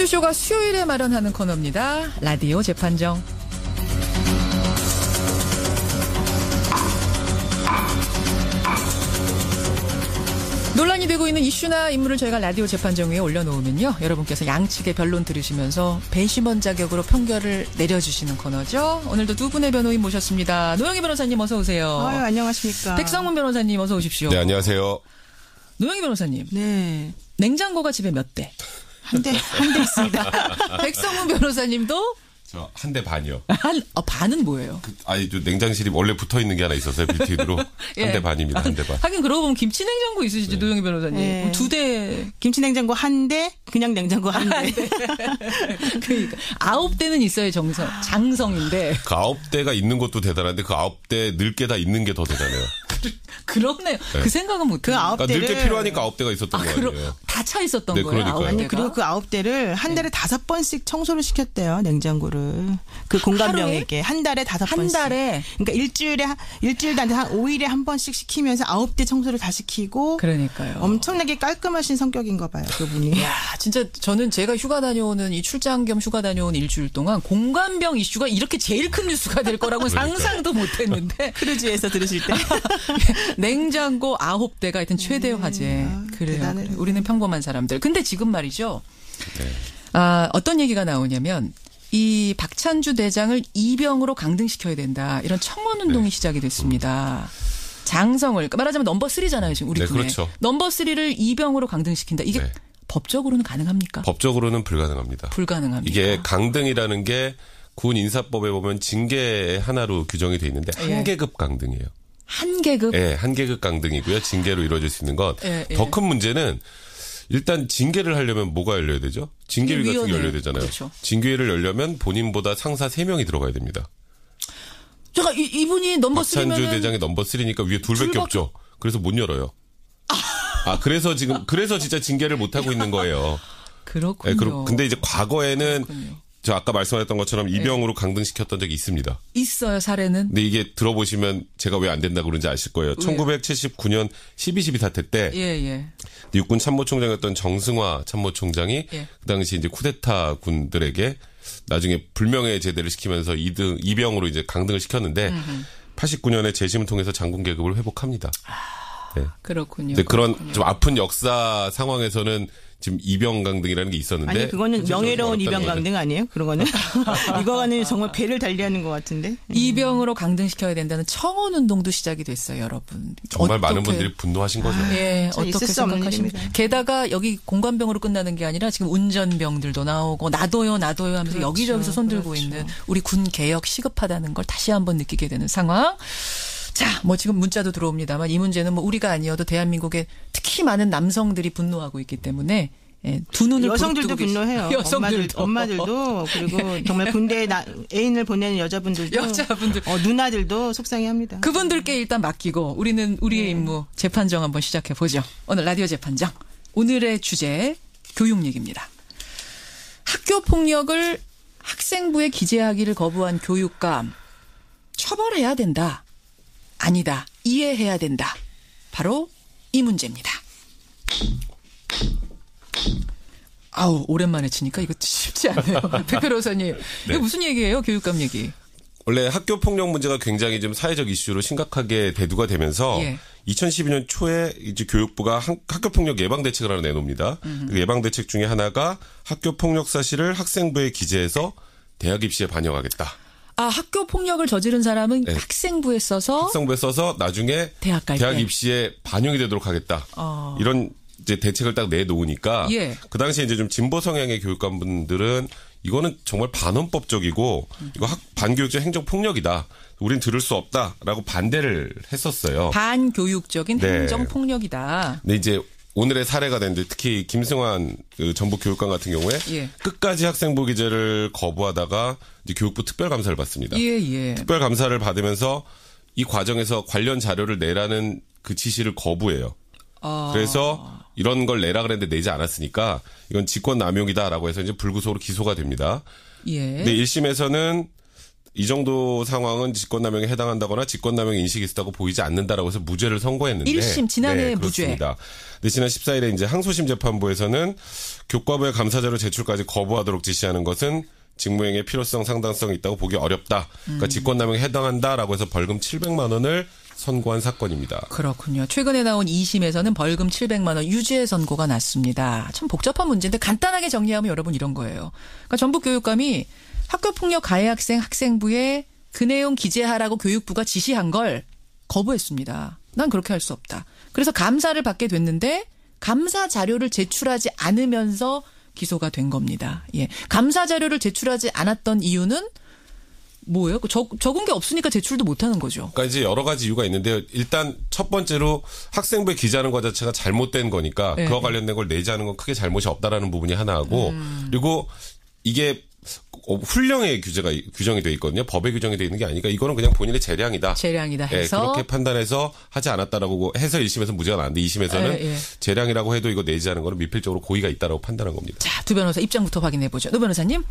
이슈쇼가 수요일에 마련하는 코너입니다. 라디오 재판정. 논란이 되고 있는 이슈나 인물을 저희가 라디오 재판정에 올려놓으면요. 여러분께서 양측의 변론 들으시면서 배심원 자격으로 판결을 내려주시는 코너죠. 오늘도 두 분의 변호인 모셨습니다. 노영희 변호사님 어서 오세요. 안녕하십니까. 백성문 변호사님 어서 오십시오. 네, 안녕하세요. 노영희 변호사님. 네. 냉장고가 집에 몇 대? 한 대 있습니다. 백성문 변호사님도? 저 한 대 반이요. 반은 뭐예요? 저 냉장실이 원래 붙어 있는 게 하나 있었어요. 빌트인으로. 예. 한 대 반입니다. 한 대 반. 하긴 그러고 보면 김치 냉장고 있으시죠, 네. 노영희 변호사님. 네. 두 대. 김치 냉장고 한 대, 그냥 냉장고 한 대. 그러니까 9대는 있어야 장성인데. 그 9대가 있는 것도 대단한데 그 9대 늙게 다 있는 게 더 대단해요. 그렇네요. 네. 그 생각은 못 해요. 그 9대를 그러니까 늙게 필요하니까 9대가 있었던 거예요. 다 차 있었던 네, 거예요. 그러니까요. 아니, 그리고 그 9대를 한 달에 5번씩 청소를 시켰대요, 냉장고를. 그 공감병에게. 한 달에 5번씩. 한 달에? 그러니까 일주일도 안 돼, 한 5일에 한 번씩 시키면서 9대 청소를 다 시키고. 그러니까요. 엄청나게 깔끔하신 성격인가 봐요, 그분이. 야, 진짜 저는 제가 휴가 다녀오는 이 출장 겸 휴가 다녀온 일주일 동안 공감병 이슈가 이렇게 제일 큰 뉴스가 될 거라고 상상도 못 했는데. 크루즈에서 들으실 때. 냉장고 9대가 하여튼 최대 화제. 그래요. 대단해요. 우리는 평범한 사람들. 근데 지금 말이죠. 네. 어떤 얘기가 나오냐면 이 박찬주 대장을 이병으로 강등시켜야 된다. 이런 청원운동이 시작이 됐습니다. 장성을 그러니까 말하자면 넘버 3잖아요. 지금 우리 네, 군에. 그렇죠. 넘버 3를 이병으로 강등시킨다. 이게 네. 법적으로는 가능합니까? 법적으로는 불가능합니다. 불가능합니다. 이게 강등이라는 게 군 인사법에 보면 징계의 하나로 규정이 돼 있는데 한 계급 강등이에요. 한 계급? 네, 한 계급 강등이고요. 징계로 이루어질 수 있는 건 더 큰 예. 문제는 일단 징계를 하려면 뭐가 열려야 되죠? 징계위 같은 게 열려야 되잖아요. 그렇죠. 징계위를 열려면 본인보다 상사 3명이 들어가야 됩니다. 제가 이분이 넘버 3면 박찬주 대장이 넘버 3니까 위에 둘밖에 없죠. 그래서 못 열어요. 그래서 진짜 징계를 못 하고 있는 거예요. 그렇군요. 네, 근데 이제 과거에는 그렇군요. 저 아까 말씀하셨던 것처럼 이병으로 강등시켰던 적이 있습니다. 있어요, 사례는? 근데 이게 들어보시면 제가 왜 안 된다고 그런지 아실 거예요. 1979년 12.12 사태 때 육군 참모총장이었던 정승화 참모총장이 그 당시 이제 쿠데타 군들에게 나중에 불명예 제대를 시키면서 이병으로 이제 강등을 시켰는데 89년에 재심을 통해서 장군 계급을 회복합니다. 네. 그렇군요. 근데 그런 좀 아픈 역사 상황에서는 지금 이병 강등이라는 게 있었는데. 아니, 그거는 명예로운 이병 강등 아니에요? 그거는? 이거는 정말 배를 달리하는 것 같은데. 이병으로 강등시켜야 된다는 청원운동도 시작이 됐어요, 여러분. 정말 많은 분들이 분노하신 거죠. 예, 어떻게 있을 수 없는 생각하십니까? 일입니다. 게다가 여기 공관병으로 끝나는 게 아니라 지금 운전병들도 나오고 나도요 하면서 그렇죠, 여기저기서 손들고 있는 우리 군 개혁 시급하다는 걸 다시 한번 느끼게 되는 상황. 자, 지금 문자도 들어옵니다만 이 문제는 우리가 아니어도 대한민국의 특히 많은 남성들이 분노하고 있기 때문에 두 눈을 여성들도 부릅뜨고 분노해요. 엄마들도 그리고 정말 군대에 애인을 보내는 여자분들 누나들도 속상해합니다. 그분들께 일단 맡기고 우리는 우리의 임무 재판정 한번 시작해 보죠. 오늘 라디오 재판정 오늘의 주제 교육 얘기입니다. 학교 폭력을 학생부에 기재하기를 거부한 교육감 처벌해야 된다. 아니다. 이해해야 된다. 바로 이 문제입니다. 오랜만에 치니까 이거 쉽지 않네요. 백 변호사님. 네. 이거 무슨 얘기예요? 교육감 얘기. 원래 학교 폭력 문제가 굉장히 좀 사회적 이슈로 심각하게 대두가 되면서 2012년 초에 이제 교육부가 학교 폭력 예방 대책을 하나 내놓습니다. 그 예방 대책 중에 하나가 학교 폭력 사실을 학생부에 기재해서 대학 입시에 반영하겠다. 학교 폭력을 저지른 사람은 학생부에 써서 나중에 대학 입시에 반영이 되도록 하겠다. 이런 이제 대책을 딱 내놓으니까 그 당시에 이제 좀 진보 성향의 교육감분들은 이거는 정말 반헌법적이고 이거 반교육적 행정 폭력이다. 우린 들을 수 없다라고 반대를 했었어요. 반교육적인 행정 폭력이다. 근데 이제 오늘의 사례가 됐는데 특히 김승환 그 전북 교육감 같은 경우에 끝까지 학생부 기재를 거부하다가 이제 교육부 특별감사를 받습니다. 특별감사를 받으면서 이 과정에서 관련 자료를 내라는 그 지시를 거부해요. 그래서 이런 걸 내라 그랬는데 내지 않았으니까 이건 직권남용이다라고 해서 이제 불구속으로 기소가 됩니다. 근데 1심에서는 이 정도 상황은 직권남용에 해당한다거나 직권남용 인식이 있었다고 보이지 않는다라고 해서 무죄를 선고했는데 1심 지난해 무죄. 그렇습니다. 근데 지난 14일에 이제 항소심 재판부에서는 교과부의 감사자료 제출까지 거부하도록 지시하는 것은 직무행위의 필요성 상당성이 있다고 보기 어렵다. 그러니까 직권남용에 해당한다라고 해서 벌금 700만 원을 선고한 사건입니다. 그렇군요. 최근에 나온 2심에서는 벌금 700만 원 유죄 선고가 났습니다. 참 복잡한 문제인데 간단하게 정리하면 여러분 이런 거예요. 그러니까 전북교육감이 학교폭력 가해 학생 학생부에 그 내용 기재하라고 교육부가 지시한 걸 거부했습니다. 난 그렇게 할 수 없다. 그래서 감사를 받게 됐는데 감사 자료를 제출하지 않으면서 기소가 된 겁니다. 예. 감사 자료를 제출하지 않았던 이유는 뭐예요? 적은 게 없으니까 제출도 못하는 거죠. 그러니까 이제 여러 가지 이유가 있는데요. 일단 첫 번째로 학생부에 기재하는 것 자체가 잘못된 거니까 네. 그와 관련된 걸 내지 않은 건 크게 잘못이 없다라는 부분이 하나하고 그리고 이게 훈령에 규정이 돼 있거든요. 법에 규정이 돼 있는 게 아니니까 이거는 그냥 본인의 재량이다. 재량이다 해서. 그렇게 판단해서 하지 않았다라고 해서 1심에서 무죄가 나왔는데 2심에서는 재량이라고 해도 이거 내지 않은 거는 미필적으로 고의가 있다라고 판단한 겁니다. 자, 두 변호사 입장부터 확인해 보죠. 노 변호사님.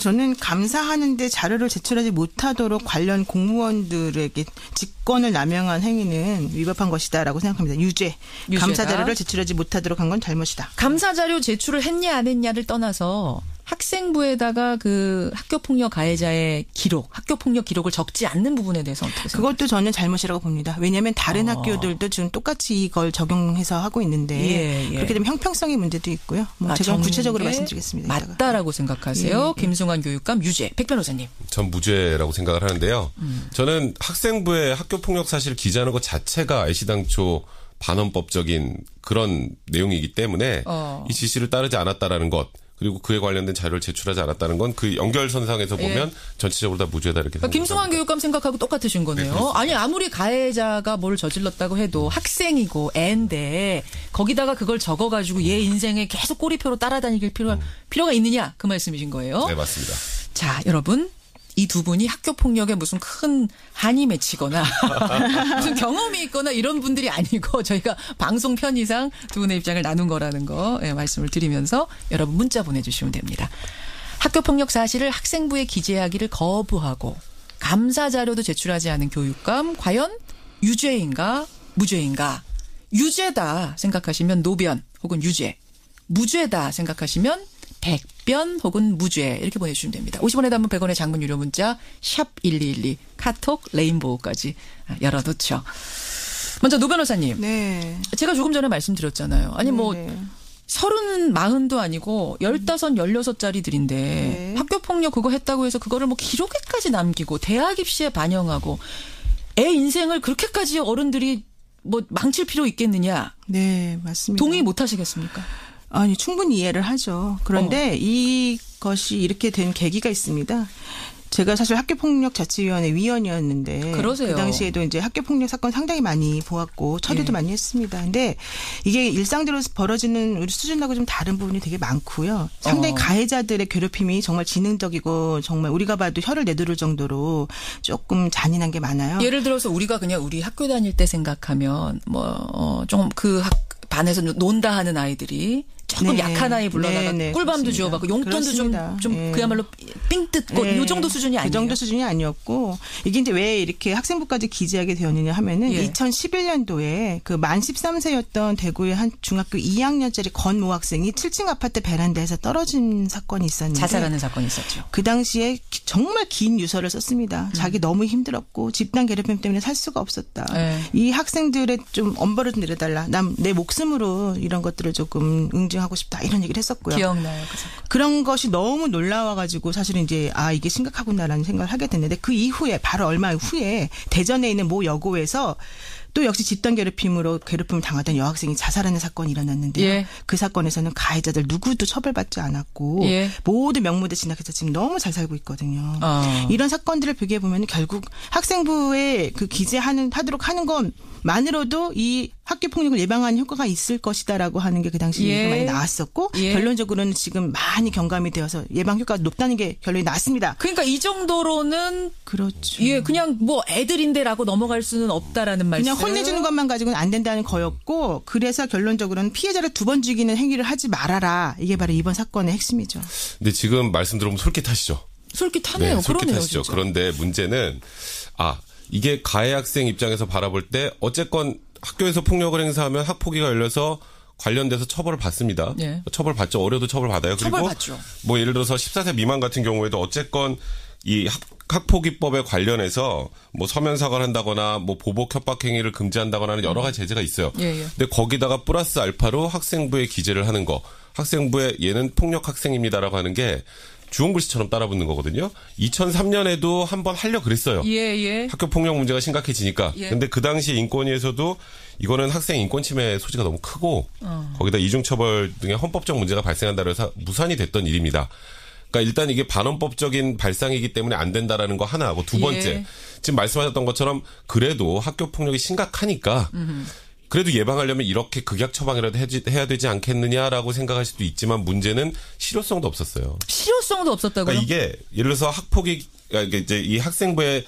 저는 감사하는데 자료를 제출하지 못하도록 관련 공무원들에게 직권을 남용한 행위는 위법한 것이다라고 생각합니다. 유죄. 감사 자료를 제출하지 못하도록 한 건 잘못이다. 감사 자료 제출을 했냐 안 했냐를 떠나서 학생부에다가 그 학교폭력 가해자의 기록, 학교폭력 기록을 적지 않는 부분에 대해서 어떻게 생각하세요? 그것도 저는 잘못이라고 봅니다. 왜냐하면 다른 학교들도 지금 똑같이 이걸 적용해서 하고 있는데 그렇게 되면 형평성의 문제도 있고요. 제가 구체적으로 말씀드리겠습니다. 맞다라고 생각하세요? 김승환 교육감 유죄. 백 변호사님. 전 무죄라고 생각을 하는데요. 저는 학생부에 학교폭력 사실을 기재하는 것 자체가 애시당초 반헌법적인 그런 내용이기 때문에 이 지시를 따르지 않았다라는 것 그리고 그에 관련된 자료를 제출하지 않았다는 건 그 연결선상에서 보면 전체적으로 다 무죄다 이렇게 생각합니다. 김승환 교육감 생각하고 똑같으신 거네요. 네, 아니 아무리 가해자가 뭘 저질렀다고 해도 학생이고 애인데 거기다가 그걸 적어가지고 얘 인생에 계속 꼬리표로 따라다닐 필요가 있느냐 그 말씀이신 거예요. 네 맞습니다. 자 여러분. 이 두 분이 학교폭력에 무슨 큰 한이 맺히거나 무슨 경험이 있거나 이런 분들이 아니고 저희가 방송 편의상 두 분의 입장을 나눈 거라는 거 말씀을 드리면서 여러분 문자 보내주시면 됩니다. 학교폭력 사실을 학생부에 기재하기를 거부하고 감사 자료도 제출하지 않은 교육감 과연 유죄인가 무죄인가. 유죄다 생각하시면 노변 혹은 유죄. 무죄다 생각하시면 백변 혹은 무죄 이렇게 보내주시면 됩니다. 50원에 담은 100원의 장문 유료 문자 샵 1212 카톡 레인보우까지 열어놓죠. 먼저 노 변호사님. 네. 제가 조금 전에 말씀드렸잖아요. 아니 뭐 30, 40도 아니고 15, 16짜리들인데 네. 학교폭력 그거 했다고 해서 그거를 뭐 기록에까지 남기고 대학 입시에 반영하고 애 인생을 그렇게까지 어른들이 뭐 망칠 필요 있겠느냐. 네, 맞습니다. 동의 못 하시겠습니까? 아니, 충분히 이해를 하죠. 그런데 이것이 이렇게 된 계기가 있습니다. 제가 사실 학교폭력자치위원회 위원이었는데 그러세요. 그 당시에도 이제 학교폭력 사건 상당히 많이 보았고 처리도 많이 했습니다. 근데 이게 일상적으로 벌어지는 우리 수준하고 좀 다른 부분이 되게 많고요. 상당히 가해자들의 괴롭힘이 정말 지능적이고 정말 우리가 봐도 혀를 내두를 정도로 조금 잔인한 게 많아요. 예를 들어서 우리가 그냥 우리 학교 다닐 때 생각하면 뭐 좀 그 반에서 논다 하는 아이들이 조금 약한 아이 불러다가 꿀밤도 주워받고 용돈도 좀 그야말로 삥 뜯고 이 정도 수준이 아니에요. 그 정도 수준이 아니었고 이게 이제 왜 이렇게 학생부까지 기재하게 되었느냐 하면은 2011년도에 그 만 13세였던 대구의 한 중학교 2학년짜리 권 모 학생이 7층 아파트 베란다에서 떨어진 사건이 있었는데 자살하는 사건이 있었죠. 그 당시에 정말 긴 유서를 썼습니다. 자기 너무 힘들었고 집단 괴롭힘 때문에 살 수가 없었다. 이 학생들의 좀 엄벌을 좀 내려달라. 난 내 목숨으로 이런 것들을 조금 응징하고 싶다 이런 얘기를 했었고요. 기억나요. 그 사건. 그런 것이 너무 놀라워가지고 사실은 이제 이게 심각하구나라는 생각을 하게 됐는데 그 이후에 바로 얼마 후에 대전에 있는 모 여고에서 또 역시 집단 괴롭힘으로 괴롭힘을 당하던 여학생이 자살하는 사건이 일어났는데요. 그 사건에서는 가해자들 누구도 처벌받지 않았고 모두 명무대 진학해서 지금 너무 잘 살고 있거든요. 이런 사건들을 비교해 보면 결국 학생부에 그 기재하도록 하는 것만으로도 이 학교폭력을 예방하는 효과가 있을 것이다라고 하는 게 그 당시 얘기가 많이 나왔었고 결론적으로는 지금 많이 경감이 되어서 예방 효과가 높다는 게 결론이 났습니다. 그러니까 이 정도로는 그렇죠. 그냥 뭐 애들인데라고 넘어갈 수는 없다라는 말씀. 그냥 혼내주는 것만 가지고는 안 된다는 거였고 그래서 결론적으로는 피해자를 2번 죽이는 행위를 하지 말아라. 이게 바로 이번 사건의 핵심이죠. 근데 지금 말씀 들어보면 솔깃하시죠? 솔깃하네요. 네, 솔깃하시죠. 진짜. 그런데 문제는 이게 가해 학생 입장에서 바라볼 때 어쨌건 학교에서 폭력을 행사하면 학폭위가 열려서 관련돼서 처벌을 받습니다. 예. 처벌 받죠. 어려도 처벌 받아요. 그리고 처벌받죠. 뭐 예를 들어서 14세 미만 같은 경우에도 어쨌건 이 학폭위법에 관련해서 뭐 서면 사과를 한다거나 뭐 보복 협박 행위를 금지한다거나 하는 여러 가지 제재가 있어요. 예. 근데 거기다가 플러스 알파로 학생부에 기재를 하는 거. 학생부에 얘는 폭력 학생입니다라고 하는 게 주홍글씨처럼 따라붙는 거거든요. 2003년에도 한번 하려 그랬어요. 예. 학교 폭력 문제가 심각해지니까. 근데 그 당시 인권위에서도 이거는 학생 인권 침해 소지가 너무 크고 거기다 이중처벌 등의 헌법적 문제가 발생한다고 해서 무산이 됐던 일입니다. 그러니까 일단 이게 반헌법적인 발상이기 때문에 안 된다라는 거 하나 하고 두 번째 지금 말씀하셨던 것처럼 그래도 학교 폭력이 심각하니까 그래도 예방하려면 이렇게 극약 처방이라도 해야 되지 않겠느냐라고 생각할 수도 있지만 문제는 실효성도 없었어요. 실효성도 없었다고요? 그러니까 이게 예를 들어서 학폭이 그러니까 이제 이 학생부에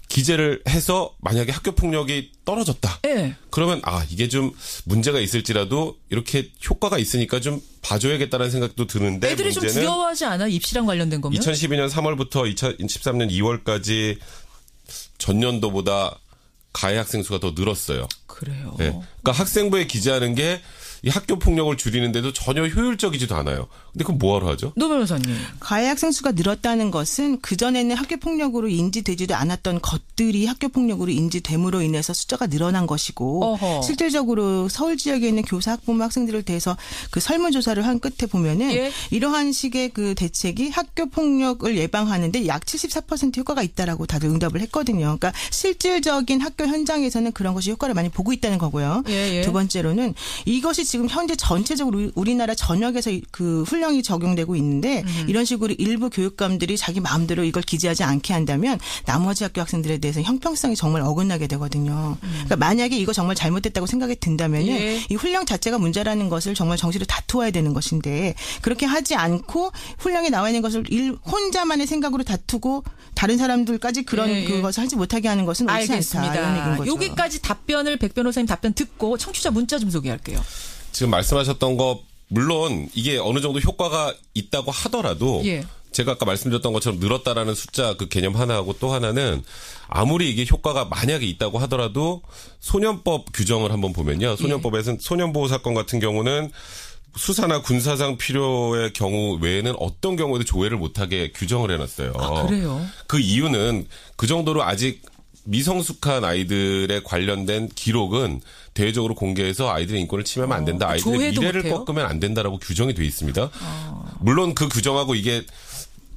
기재를 해서 만약에 학교 폭력이 떨어졌다. 네. 그러면 이게 좀 문제가 있을지라도 이렇게 효과가 있으니까 좀 봐줘야겠다는 생각도 드는데 애들이 문제는 좀 두려워하지 않아? 입시랑 관련된 거면? 2012년 3월부터 2013년 2월까지 전년도보다 가해 학생 수가 더 늘었어요. 그래요. 네. 그러니까 학생부에 기재하는 게 이 학교 폭력을 줄이는데도 전혀 효율적이지도 않아요. 근데 그럼 뭐하러 하죠? 노 변호사님. 가해 학생 수가 늘었다는 것은 그전에는 학교 폭력으로 인지되지도 않았던 것들이 학교 폭력으로 인지됨으로 인해서 숫자가 늘어난 것이고 어허. 실질적으로 서울 지역에 있는 교사 학부모 학생들을 대해서 그 설문조사를 한 끝에 보면은 이러한 식의 그 대책이 학교 폭력을 예방하는데 약 74% 효과가 있다라고 다들 응답을 했거든요. 그러니까 실질적인 학교 현장에서는 그런 것이 효과를 많이 보고 있다는 거고요. 두 번째로는 이것이 지금 현재 전체적으로 우리나라 전역에서 그 훈령이 적용되고 있는데 이런 식으로 일부 교육감들이 자기 마음대로 이걸 기재하지 않게 한다면 나머지 학교 학생들에 대해서 형평성이 정말 어긋나게 되거든요. 그러니까 만약에 이거 정말 잘못됐다고 생각이 든다면은 이 훈령 자체가 문제라는 것을 정말 정시로 다투어야 되는 것인데 그렇게 하지 않고 훈령에 나와 있는 것을 혼자만의 생각으로 다투고 다른 사람들까지 그런 그것을 하지 못하게 하는 것은 옳지 않다. 이런 얘기인 거죠. 여기까지 답변을 백 변호사님 답변 듣고 청취자 문자 좀 소개할게요. 지금 말씀하셨던 거 물론 이게 어느 정도 효과가 있다고 하더라도 제가 아까 말씀드렸던 것처럼 늘었다라는 숫자 그 개념 하나하고 또 하나는 아무리 이게 효과가 만약에 있다고 하더라도 소년법 규정을 한번 보면요. 소년법에서는 소년보호 사건 같은 경우는 수사나 군사상 필요의 경우 외에는 어떤 경우에도 조회를 못하게 규정을 해놨어요. 그래요? 그 이유는 그 정도로 아직 미성숙한 아이들에 관련된 기록은 대외적으로 공개해서 아이들의 인권을 침해하면 안 된다. 아이들의 미래를 꺾으면 안 된다라고 규정이 돼 있습니다. 물론 그 규정하고 이게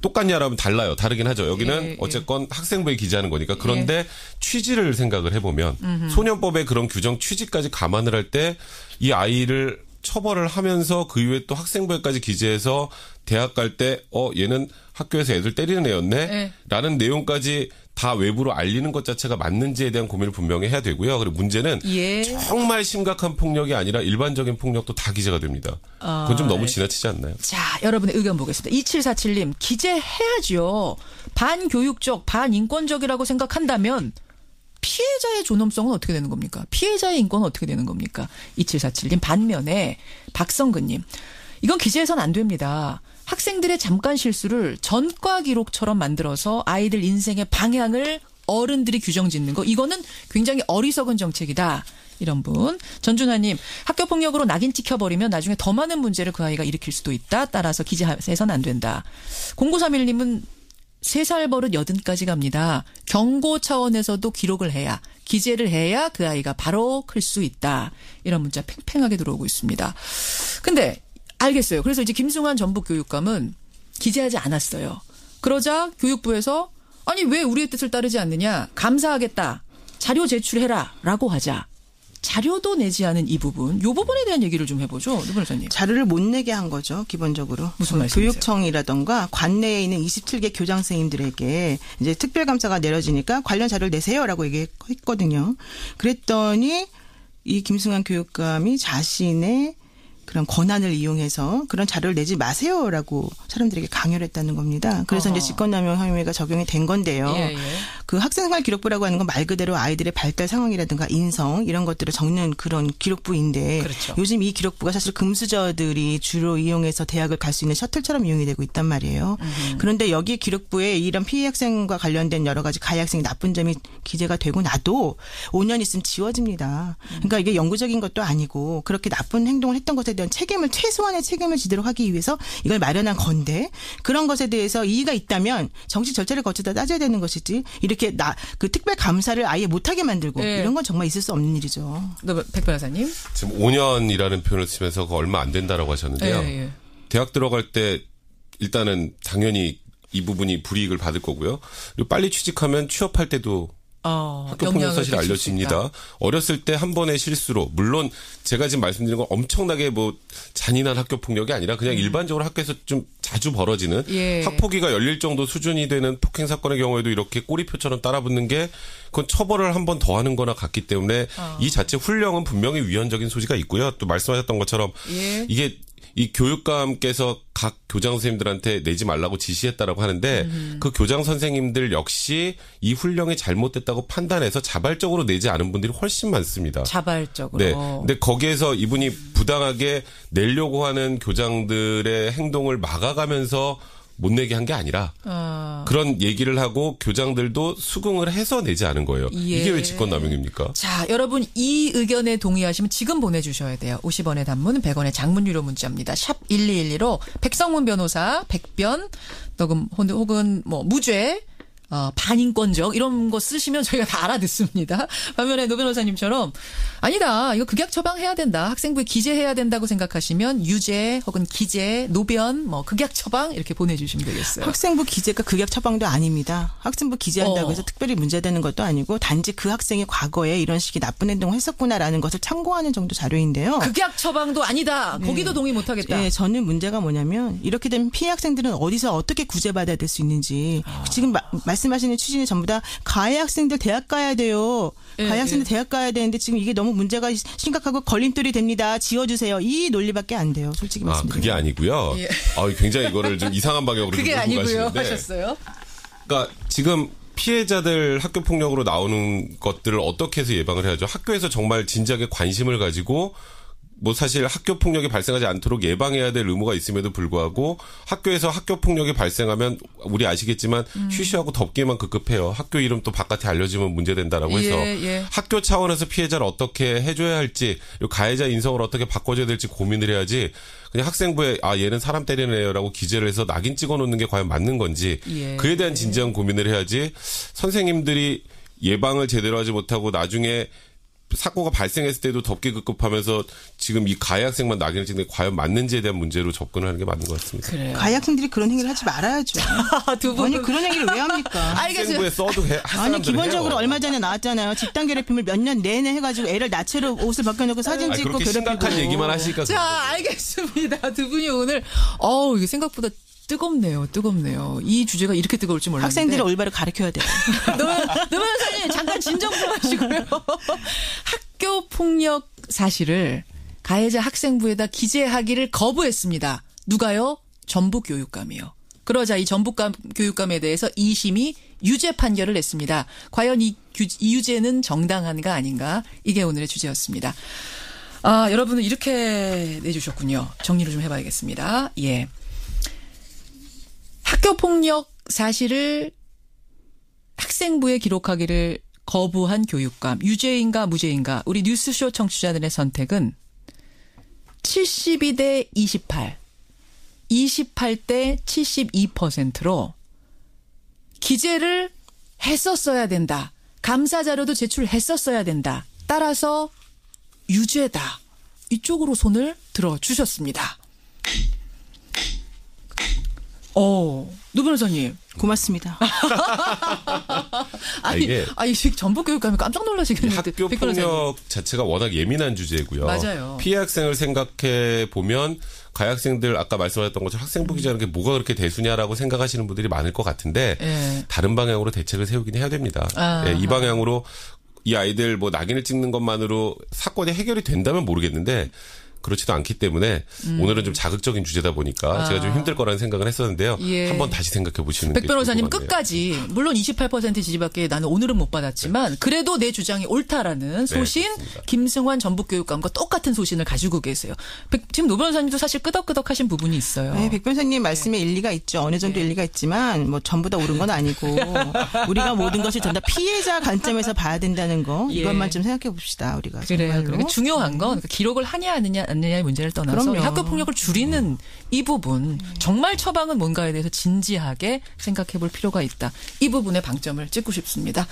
똑같냐라면 달라요. 다르긴 하죠. 여기는 어쨌건 학생부에 기재하는 거니까. 그런데 취지를 생각을 해보면 소년법의 그런 규정 취지까지 감안을 할 때 이 아이를 처벌을 하면서 그 이후에 또 학생부에까지 기재해서 대학 갈 때 얘는 학교에서 애들 때리는 애였네? 라는 내용까지 다 외부로 알리는 것 자체가 맞는지에 대한 고민을 분명히 해야 되고요. 그리고 문제는 정말 심각한 폭력이 아니라 일반적인 폭력도 다 기재가 됩니다. 그건 좀 너무 지나치지 않나요? 자, 여러분의 의견 보겠습니다. 2747님, 기재해야죠. 반교육적, 반인권적이라고 생각한다면 피해자의 존엄성은 어떻게 되는 겁니까? 피해자의 인권은 어떻게 되는 겁니까? 2747님 반면에 박성근님, 이건 기재해서는 안 됩니다. 학생들의 잠깐 실수를 전과 기록처럼 만들어서 아이들 인생의 방향을 어른들이 규정 짓는 거, 이거는 굉장히 어리석은 정책이다. 이런 분. 전준하님, 학교폭력으로 낙인 찍혀버리면 나중에 더 많은 문제를 그 아이가 일으킬 수도 있다. 따라서 기재해서는 안 된다. 0931님은 3살 버릇 80까지 갑니다. 경고 차원에서도 기록을 해야, 기재를 해야 그 아이가 바로 클 수 있다. 이런 문자 팽팽하게 들어오고 있습니다. 근데 알겠어요. 그래서 이제 김승환 전북 교육감은 기재하지 않았어요. 그러자 교육부에서 아니 왜 우리의 뜻을 따르지 않느냐. 감사하겠다. 자료 제출해라. 라고 하자. 자료도 내지 않은 이 부분, 이 부분에 대한 얘기를 좀 해보죠. 노 변호사님. 자료를 못 내게 한 거죠. 기본적으로. 무슨 말씀이세요? 교육청이라던가 관내에 있는 27개 교장 선생님들에게 이제 특별감사가 내려지니까 관련 자료를 내세요라고 얘기했거든요. 그랬더니 이 김승환 교육감이 자신의 그런 권한을 이용해서 그런 자료를 내지 마세요라고 사람들에게 강요를 했다는 겁니다. 그래서 이제 직권남용 혐의가 적용이 된 건데요. 예, 예. 그 학생생활 기록부라고 하는 건 말 그대로 아이들의 발달 상황이라든가 인성 이런 것들을 적는 그런 기록부인데 그렇죠. 요즘 이 기록부가 사실 금수저들이 주로 이용해서 대학을 갈 수 있는 셔틀처럼 이용이 되고 있단 말이에요. 그런데 여기 기록부에 이런 피해 학생과 관련된 여러 가지 가해 학생의 나쁜 점이 기재가 되고 나도 5년 있으면 지워집니다. 그러니까 이게 영구적인 것도 아니고 그렇게 나쁜 행동을 했던 것에 대한 책임을 최소한의 책임을 지도록 하기 위해서 이걸 마련한 건데 그런 것에 대해서 이의가 있다면 정식 절차를 거쳐다 따져야 되는 것이지 이렇게 그 특별 감사를 아예 못하게 만들고 네. 이런 건 정말 있을 수 없는 일이죠. 백 변호사님. 지금 5년이라는 표현을 쓰면서 얼마 안 된다라고 하셨는데요. 네. 대학 들어갈 때 일단은 당연히 이 부분이 불이익을 받을 거고요. 그리고 빨리 취직하면 취업할 때도 학교 폭력 사실이 알려집니다. 어렸을 때 한 번의 실수로 물론 제가 지금 말씀드린 건 엄청나게 뭐 잔인한 학교 폭력이 아니라 그냥 일반적으로 학교에서 좀 자주 벌어지는 예. 학폭위가 열릴 정도 수준이 되는 폭행 사건의 경우에도 이렇게 꼬리표처럼 따라붙는 게 그건 처벌을 한 번 더 하는 거나 같기 때문에 이 자체 훈령은 분명히 위헌적인 소지가 있고요. 또 말씀하셨던 것처럼 예. 이게 이 교육감께서 각 교장 선생님들한테 내지 말라고 지시했다라고 하는데 그 교장 선생님들 역시 이 훈령이 잘못됐다고 판단해서 자발적으로 내지 않은 분들이 훨씬 많습니다. 자발적으로. 네. 근데 거기에서 이분이 부당하게 내려고 하는 교장들의 행동을 막아가면서 못 내게 한 게 아니라 그런 얘기를 하고 교장들도 수긍을 해서 내지 않은 거예요. 예. 이게 왜 직권남용입니까? 자, 여러분 이 의견에 동의하시면 지금 보내주셔야 돼요. 50원의 단문 100원의 장문 유료 문자입니다. 샵 1212로 백성문 변호사 백변 혹은 뭐 무죄 반인권적 이런 거 쓰시면 저희가 다 알아듣습니다. 반면에 노 변호사님처럼 아니다. 이거 극약 처방해야 된다. 학생부에 기재해야 된다고 생각하시면 유죄 혹은 기재, 노변, 극약 처방 이렇게 보내주시면 되겠어요. 학생부 기재가 극약 처방도 아닙니다. 학생부 기재한다고 해서 특별히 문제되는 것도 아니고 단지 그 학생이 과거에 이런 식의 나쁜 행동을 했었구나라는 것을 참고하는 정도 자료인데요. 극약 처방도 아니다. 네. 거기도 동의 못하겠다. 네, 저는 문제가 뭐냐면 이렇게 되면 피해 학생들은 어디서 어떻게 구제받아야 될 수 있는지 지금 말씀하시는 취지는 전부 다 가해 학생들 대학 가야 돼요. 가해 학생들 대학 가야 되는데 지금 이게 너무 문제가 심각하고 걸림돌이 됩니다. 지워주세요. 이 논리밖에 안 돼요. 솔직히 말씀드리면. 그게 아니고요. 예. 굉장히 이거를 좀 이상한 방향으로 그게 아니고요 하셨어요. 그러니까 지금 피해자들 학교 폭력으로 나오는 것들을 어떻게 해서 예방을 해야죠. 학교에서 정말 진지하게 관심을 가지고 뭐 사실 학교 폭력이 발생하지 않도록 예방해야 될 의무가 있음에도 불구하고 학교에서 학교 폭력이 발생하면 우리 아시겠지만 쉬쉬하고 덮기만 급급해요. 학교 이름 또 바깥에 알려지면 문제된다라고 해서 학교 차원에서 피해자를 어떻게 해줘야 할지 그리고 가해자 인성을 어떻게 바꿔줘야 될지 고민을 해야지 그냥 학생부에 얘는 사람 때리는 애라고 기재를 해서 낙인 찍어놓는 게 과연 맞는 건지 그에 대한 진지한 고민을 해야지 선생님들이 예방을 제대로 하지 못하고 나중에 사고가 발생했을 때도 덮개 급급하면서 지금 이 가해 학생만 낙인을 찍는 게 과연 맞는지에 대한 문제로 접근을 하는 게 맞는 것 같습니다. 그래요. 가해 학생들이 그런 행위를 하지 말아야죠. 두 분. 아니 그런 행위를 왜 합니까? 학생부에 써도 아니 기본적으로 해요. 얼마 전에 나왔잖아요. 집단 괴롭힘을 몇 년 내내 해가지고 애를 나체로 옷을 벗겨놓고 사진 찍고 그렇게 괴롭히고. 심각한 얘기만 하시니까. 자 알겠습니다. 두 분이 오늘 이게 생각보다 뜨겁네요. 이 주제가 이렇게 뜨거울 줄 몰랐는데. 학생들을 올바로 가르쳐야 돼요. 노 변호사님 잠깐 진정 좀 하시고요. 학교 폭력 사실을 가해자 학생부에다 기재하기를 거부했습니다. 누가요? 전북 교육감이요. 그러자 이 전북 교육감에 대해서 2심이 유죄 판결을 냈습니다. 과연 이 유죄는 정당한가 아닌가? 이게 오늘의 주제였습니다. 여러분은 이렇게 내주셨군요. 정리를 좀 해봐야겠습니다. 예. 학교폭력 사실을 학생부에 기록하기를 거부한 교육감. 유죄인가 무죄인가. 우리 뉴스쇼 청취자들의 선택은 72대 28. 28대 72%로 기재를 했었어야 된다. 감사 자료도 제출했었어야 된다. 따라서 유죄다. 이쪽으로 손을 들어주셨습니다. 노 변호사님. 고맙습니다. 아니, 전북 교육감이 깜짝 놀라시겠는데. 학교 폭력 자체가 워낙 예민한 주제고요. 맞아요. 피해 학생을 생각해 보면 가해 학생들 아까 말씀하셨던 것처럼 학생부 기재하는 게 뭐가 그렇게 대수냐라고 생각하시는 분들이 많을 것 같은데 다른 방향으로 대책을 세우긴 해야 됩니다. 이 방향으로 이 아이들 낙인을 찍는 것만으로 사건이 해결이 된다면 모르겠는데 그렇지도 않기 때문에 오늘은 좀 자극적인 주제다 보니까 제가 좀 힘들 거라는 생각을 했었는데요. 예. 한번 다시 생각해 보시는 게 백 변호사님 좋을 것 같네요. 끝까지 물론 28% 지지밖에 나는 오늘은 못 받았지만 그래도 내 주장이 옳다라는 소신 김승환 전북교육감과 똑같은 소신을 가지고 계세요. 지금 노 변호사님도 사실 끄덕끄덕하신 부분이 있어요. 네, 백 변호사님 말씀에 일리가 있죠. 어느 정도 일리가 있지만 뭐 전부 다 옳은 건 아니고 우리가 모든 것을 전부 다 피해자 관점에서 봐야 된다는 거 이것만 좀 생각해 봅시다. 우리가 그래요. 정말로. 그러니까 중요한 건 기록을 하냐 않느냐의 문제를 떠나서 그럼요. 학교 폭력을 줄이는 이 부분 정말 처방은 뭔가에 대해서 진지하게 생각해 볼 필요가 있다. 이 부분에 방점을 찍고 싶습니다.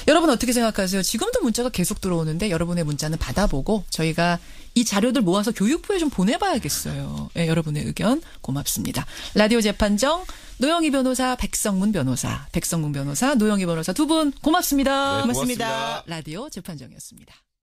여러분 어떻게 생각하세요? 지금도 문자가 계속 들어오는데 여러분의 문자는 받아보고 저희가 이 자료들 모아서 교육부에 좀 보내봐야겠어요. 네, 여러분의 의견 고맙습니다. 라디오 재판정 노영희 변호사, 백성문 변호사, 노영희 변호사 두 분 고맙습니다. 네, 고맙습니다. 라디오 재판정이었습니다.